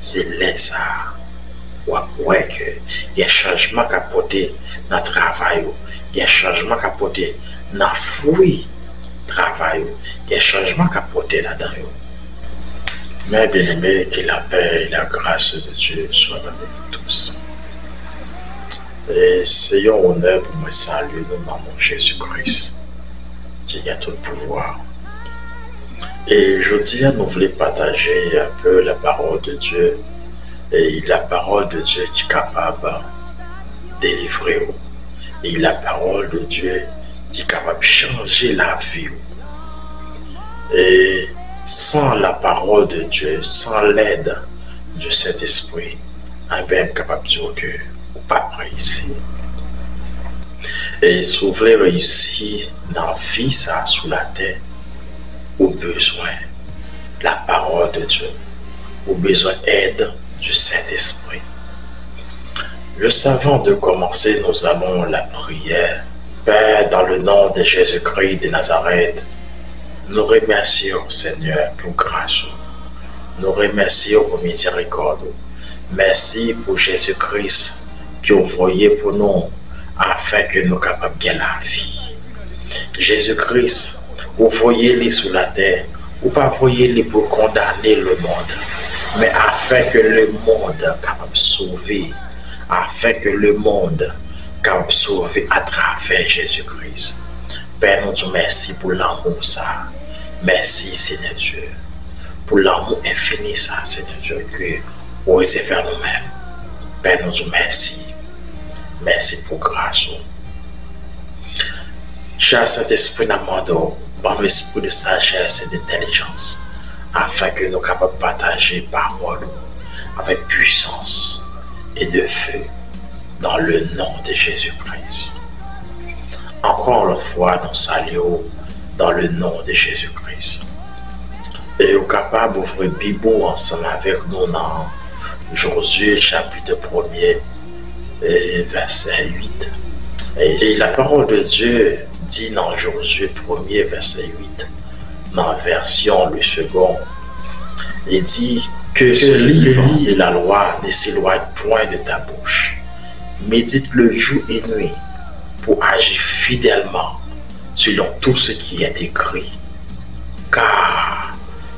c'est là ça. Ouais que il y a changement qu'a porté dans le travail, il y a changement qu'a porté dans le fruit travail, il y a changement qu'a porté là-dedans. Mais bien aimé, que la paix et la grâce de Dieu soient avec vous tous. Et c'est un honneur pour me saluer nous dans mon Jésus-Christ, qui a tout le pouvoir. Et je dis à nous voulons partager un peu la parole de Dieu. Et la parole de Dieu qui est capable de délivrer. Et la parole de Dieu qui est capable de changer la vie. Et sans la parole de Dieu, sans l'aide du Saint-Esprit, un bien capable de dire que vous pas réussir. Et si vous voulez réussir dans la vie, ça, sous la terre, vous avez besoin de la parole de Dieu. Vous avez besoin d'aide du Saint-Esprit. Juste avant de commencer, nous avons la prière. Père, dans le nom de Jésus-Christ de Nazareth, nous remercions, Seigneur, pour grâce. Nous remercions pour miséricorde. Merci pour Jésus-Christ qui a envoyé pour nous afin que nous soyons capables de gagner la vie. Jésus-Christ, vous voyez-les sur la terre, ou pas voyez-les pour condamner le monde, mais afin que le monde soit capable de sauver, afin que le monde soit capable de sauver à travers Jésus-Christ. Père, nous te remercions pour l'amour ça. Merci, Seigneur Dieu, pour l'amour infini ça, Seigneur Dieu, que vous réservez à nous-mêmes. Père, nous te remercions. Merci pour grâce. Cher Saint-Esprit, nous demandons par l'esprit de sagesse et d'intelligence, afin que nous soyons capables de partager parole avec puissance et de feu dans le nom de Jésus-Christ. Encore une fois, nous saluons dans le nom de Jésus-Christ. Et nous sommes capables d'ouvrir la Bible ensemble avec nous dans Josué chapitre 1er et verset 8. Et la parole de Dieu dit dans Josué 1er verset 8, dans la version le second, il dit que ce livre de la loi ne s'éloigne point de ta bouche. Médite le jour et nuit pour agir fidèlement selon tout ce qui est écrit. Car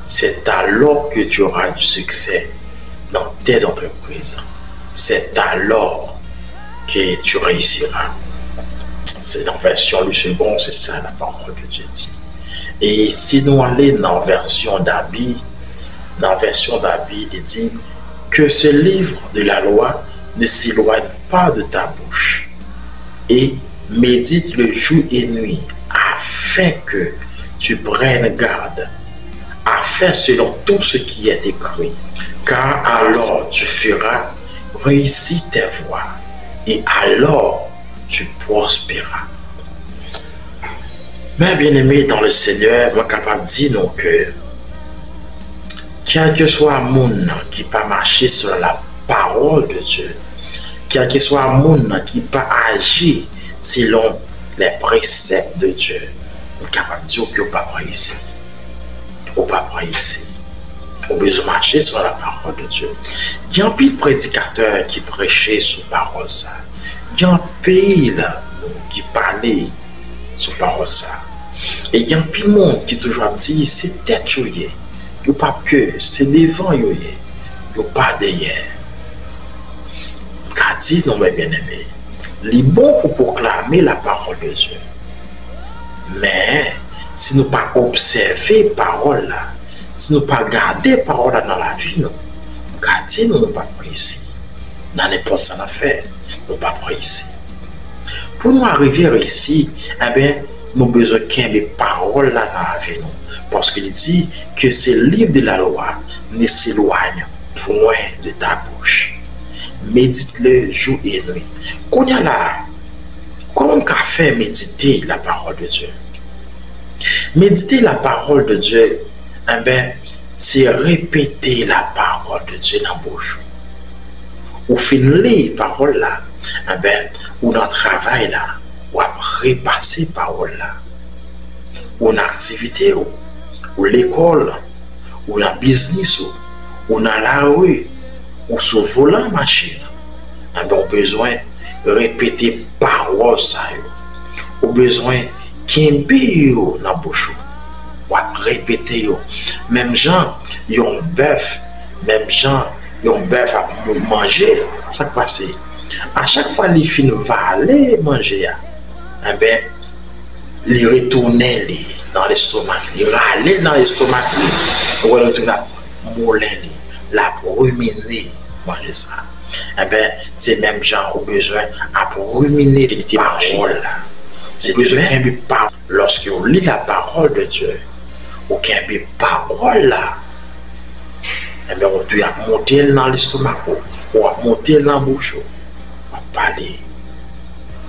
c'est alors que tu auras du succès dans tes entreprises. C'est alors que tu réussiras. C'est dans la version le second, c'est ça la parole de Dieu dit. Et si nous allons dans la version d'Abi, il dit que ce livre de la loi ne s'éloigne pas de ta bouche. Et médite le jour et nuit afin que tu prennes garde à faire selon tout ce qui est écrit. Car alors tu feras réussir tes voies et alors tu prospéreras. Mais bien aimé dans le Seigneur, moi capable de dire non que quel que soit un monde qui pas marcher sur la parole de Dieu, quel que soit un monde qui pas agir selon les préceptes de Dieu, on est capable de dire que vous pas réussir. Vous pas réussir. Vous besoin de marcher sur la parole de Dieu. Il y a un pile prédicateur qui prêchait sur parole ça. Il y a un pile qui parlait sur parole ça. Et il y a un pile monde qui toujours dit c'est tête choyée. Il n'y a pas que c'est devant il n'y a pas derrière. Car dit non mes bien-aimés, il est bon pour proclamer la parole de Dieu. Mais si nous pas observer parole là, si nous pas garder parole là dans la vie, nous dit nous pas ici. Dans n'importe quoi faire, nous pas ici. Pour nous arriver ici, eh bien, nous avons besoin qu'il y ait des paroles là dans la vie nous. Parce qu'il dit que ce livre de la loi ne s'éloigne point de ta bouche. Médite-le jour et nuit. Qu'on y a là, comment on fait méditer la parole de Dieu? Méditer la parole de Dieu, eh bien, c'est répéter la parole de Dieu dans la bouche. Ou finir la parole là, eh bien, ou dans le travail là, ou après repasser la parole là, ou dans l'activité, ou l'école, ou dans le business, ou dans la rue, ou sur volant machine, on a besoin de répéter parole ça. On a besoin qu'il y ait dans la bouche. On va répéter. Même gens, ils ont bœuf. Même gens, ils ont bœuf à manger. Ça passe. À chaque fois que les filles vont aller manger, eh bien, ils retournent dans l'estomac. Ils râlent dans l'estomac. Ils retournent à moller, là pour ruminer, manger ça. Eh bien, ces mêmes gens ont besoin de ruminer les paroles. C'est besoin qu'il parole. Lorsque on lit la parole de Dieu, ou qu'il y a une parole là, eh bien, on doit monter dans l'estomac, ou monter dans la bouche. Parler,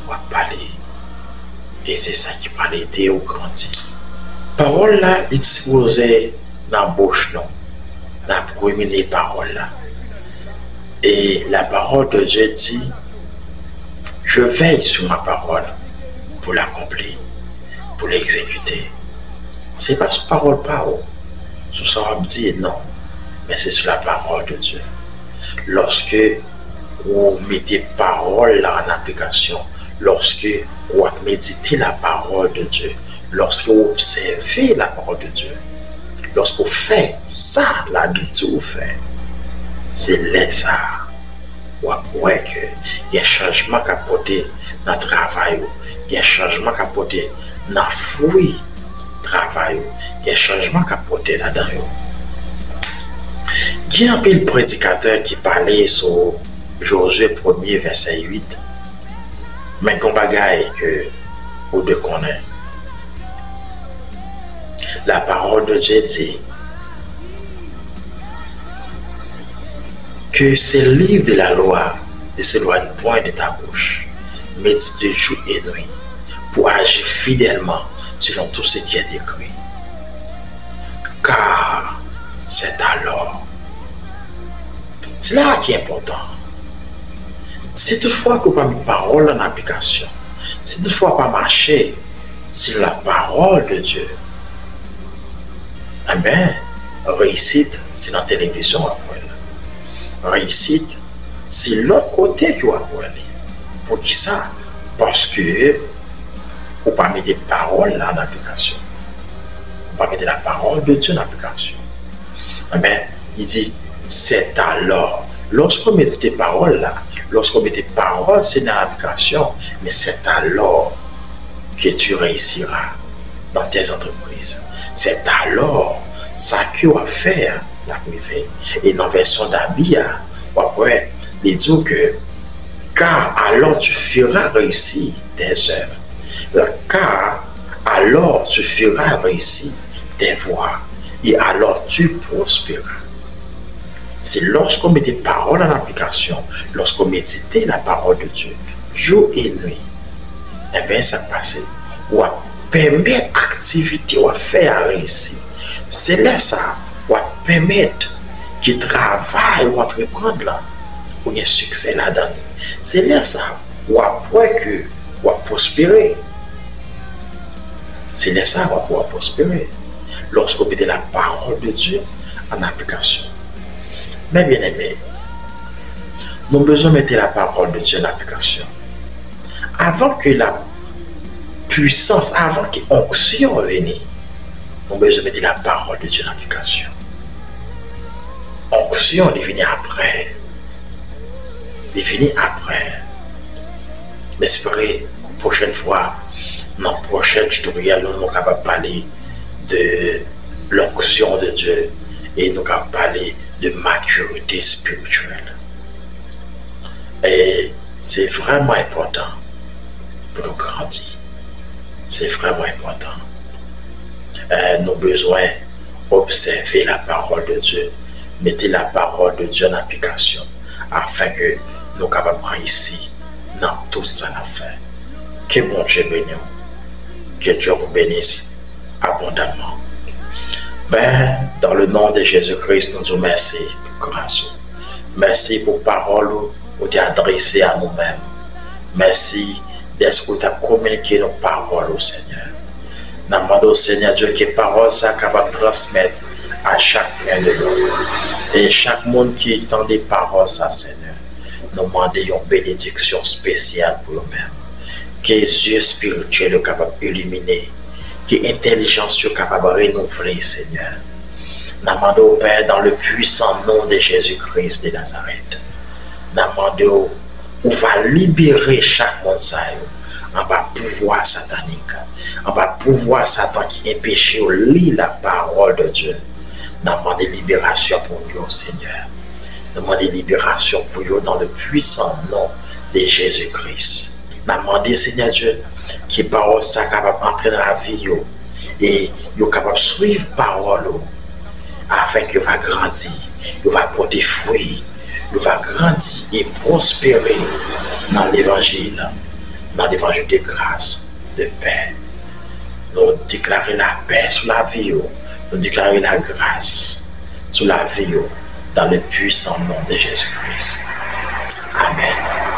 on va parler, et c'est ça qui va l'aider au grandir. Parole là, il est supposé dans la bouche, non, dans la ruminer parole là. Et la parole de Dieu dit, je veille sur ma parole pour l'accomplir, pour l'exécuter. C'est pas sur parole pas, sur ça on me dit non, mais c'est sur la parole de Dieu. Lorsque vous mettez parole là en application, lorsque vous méditez la parole de Dieu, lorsque vous observez la parole de Dieu, lorsque vous faites ça, là, que vous faites, c'est là ça. Vous voyez qu'il y a un changement qui a porté dans le travail, il y a un changement qui a porté dans le fruit du travail, il y a un changement qui a porté là-dedans. Il y a un peu de prédicateur qui parlait sur Josué 1er, verset 8. Mais qu'on bagaille que vous devez connaître. La parole de Dieu dit que ces livres de la loi ne s'éloignent point de ta bouche, médite de jour et nuit, pour agir fidèlement selon tout ce qui est écrit. Car c'est alors. C'est là qui est important. Si toutefois que pas mis parole en application, si toutefois pas marcher sur la parole de Dieu, eh bien, réussite, c'est dans la télévision après. Réussite, c'est l'autre côté qui va aller. Pour qui ça? Parce que vous pas mettre des paroles là en application. Vous pas mettre la parole de Dieu en application. Eh bien, il dit, c'est alors, lorsqu'on met des paroles là, lorsqu'on met des paroles, c'est dans l'application, mais c'est alors que tu réussiras dans tes entreprises. C'est alors ça que tu vas faire la privée. Et dans la version d'Abia, après, il dit que car alors tu feras réussir tes œuvres. Car alors tu feras réussir tes voies. Et alors tu prospéreras. C'est lorsqu'on met des paroles en application, lorsqu'on médite la parole de Dieu, jour et nuit, eh bien, ça passe. Ou à permettre l'activité, ou à faire réussir. C'est là ça, ou à permettre qu'il travaille ou entreprendre là, ou il y a un succès là-dedans. C'est là ça, ou à que, ou à prospérer. C'est là ça, ou à pouvoir prospérer. Lorsqu'on met la parole de Dieu en application. Mais bien aimé, nous avons besoin de mettre la parole de Dieu en application. Avant que la puissance, avant que l'onction vienne, nous avons besoin de mettre la parole de Dieu en application. Onction, elle vient après. Elle vient après. Mais c'est vrai, la prochaine fois, dans le prochain tutoriel, nous sommes capables de parler de l'onction de Dieu et nous sommes capables de parler de maturité spirituelle. Et c'est vraiment important pour nous grandir. C'est vraiment important. Nous avons besoin d'observer la parole de Dieu, mettre la parole de Dieu en application, afin que nous soyons capables de réussir dans tout ça à faire. Que bon Dieu bénisse, que Dieu vous bénisse abondamment. Ben, dans le nom de Jésus-Christ, nous vous merci pour grâce. Merci pour parole que tu as adressée à nous-mêmes. Merci d'être que tu as communiqué nos paroles au Seigneur. Nous demandons au Seigneur Dieu que parole soit capable de transmettre à chacun de nous. Et chaque monde qui entend des paroles, parole, ça, Seigneur, nous demandons une bénédiction spéciale pour eux-mêmes. Que les yeux spirituels soient capables d'illuminer, que l'intelligence soit capable de renouveler, Seigneur. Nous demandons au Père dans le puissant nom de Jésus-Christ de Nazareth. Nous demandons où va libérer chaque monde en bas pouvoir satanique, en bas pouvoir Satan qui est péché au lit la parole de Dieu. Nous demandons libération pour nous, Seigneur. Nous demandons libération pour nous dans le puissant nom de Jésus-Christ. Nous demandons, Seigneur Dieu, qui parole ça capable d'entrer dans la vie et vous capable de suivre parole afin que va grandir, vous va porter fruit, vous va grandir et prospérer dans l'évangile de grâce, de paix. Nous déclarer la paix sur la vie, nous déclarer la grâce sur la vie dans le puissant nom de Jésus-Christ. Amen.